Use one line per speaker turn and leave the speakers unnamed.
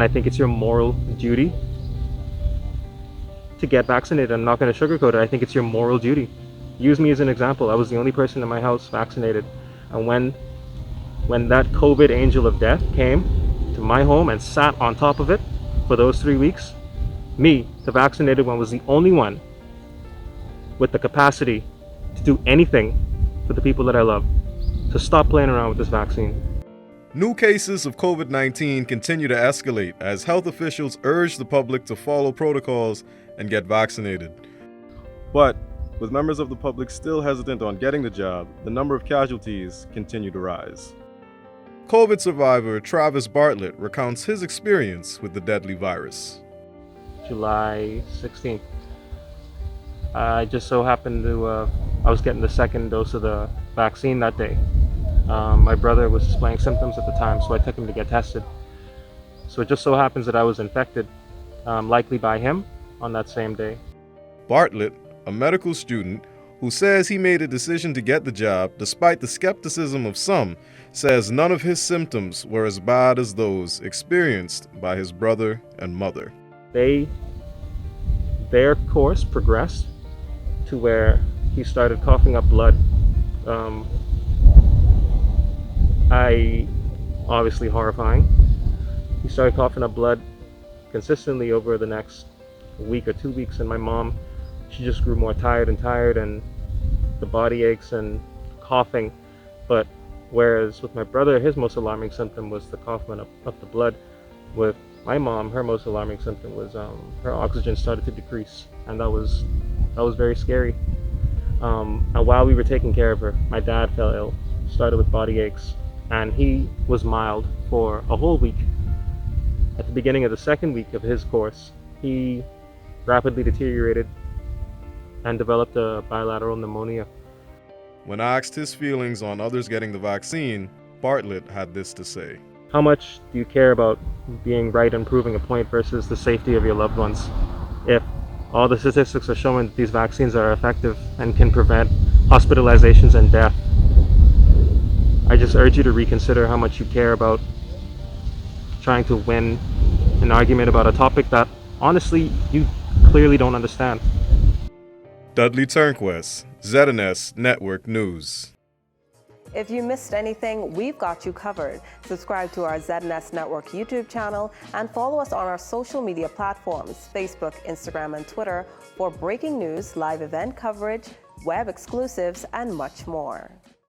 I think it's your moral duty to get vaccinated. I'm not going to sugarcoat it. I think it's your moral duty. Use me as an example. I was the only person in my house vaccinated. And when that COVID angel of death came to my home and sat on top of it for those 3 weeks, me, the vaccinated one, was the only one with the capacity to do anything for the people that I love, to stop playing around with this vaccine.
New cases of COVID-19 continue to escalate as health officials urge the public to follow protocols and get vaccinated. But with members of the public still hesitant on getting the jab, the number of casualties continue to rise. COVID survivor Travis Bartlett recounts his experience with the deadly virus.
July 16th. I just so happened to, I was getting the second dose of the vaccine that day. My brother was displaying symptoms at the time, so I took him to get tested. So it just so happens that I was infected, likely by him, on that same day.
Bartlett, a medical student who says he made a decision to get the jab despite the skepticism of some, says none of his symptoms were as bad as those experienced by his brother and mother.
Their course progressed to where he started coughing up blood. Obviously horrifying. He started coughing up blood consistently over the next week or 2 weeks, and my mom, she just grew more tired and the body aches and coughing. But whereas with my brother, his most alarming symptom was the coughing up the blood, with my mom, her most alarming symptom was her oxygen started to decrease, and that was very scary. And while we were taking care of her, my dad fell ill, started with body aches, and he was mild for a whole week. At the beginning of the second week of his course, he rapidly deteriorated and developed a bilateral pneumonia.
When asked his feelings on others getting the vaccine, Bartlett had this to say.
How much do you care about being right and proving a point versus the safety of your loved ones? If all the statistics are showing that these vaccines are effective and can prevent hospitalizations and death, I just urge you to reconsider how much you care about trying to win an argument about a topic that, honestly, you clearly don't understand.
Dudley Turnquest, ZNS Network News.
If you missed anything, we've got you covered. Subscribe to our ZNS Network YouTube channel and follow us on our social media platforms, Facebook, Instagram, and Twitter, for breaking news, live event coverage, web exclusives, and much more.